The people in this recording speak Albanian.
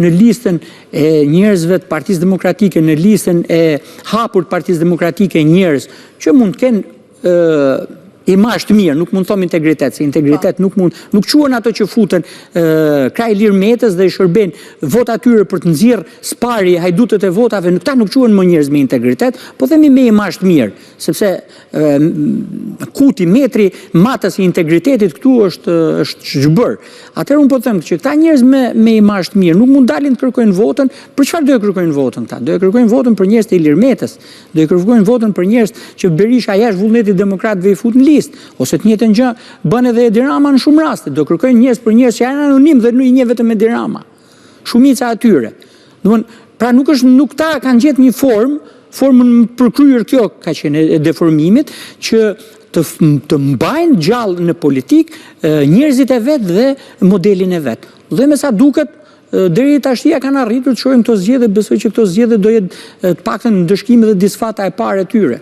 në listën e njerëzve të Partisë Demokratike, në listën e hapur të Partisë Demokratike njerëz që mund të kenë imazh të mirë, nuk mund të them integritet, se integritet nuk quhen ato që futen kraj lir metës dhe i shërben vota atyre për të nxjerr spari hajdutët e votave, këta nuk quhen më njerëz me integritet, po themi me imazh të mirë, sepse kuti, metri, matës i integritetit këtu është zhbër. Atëherë unë po them që këta njerëz me imazh të mirë nuk mund dalin të kërkojnë votën. Për çfarë do e kërkojnë votën këta? Do e kërkojnë votën për njerëz të Ilir Metës, do e kërkojnë votën për njerëz që Berisha jashtë vullnetit demokratëve i fut në listë, ose të njëjtën gjë bën edhe Edi Rama në shumë raste. Do kërkojnë njerëz për njerëz që janë anonim dhe nuk i njeh vetëm Edi Rama. Shumica atyre. Pra nuk ta kanë gjetë një formën përkryer kjo ka qenë e deformimit që të mbajnë gjallë në politik njerëzit e vet dhe modelin e vet. Dhe me sa duket deri tash ja kanë arritur të shohim këto zgjedhje, besoj që këto zgjedhje do jetë të paktën ndëshkimi dhe disfata e parë e tyre.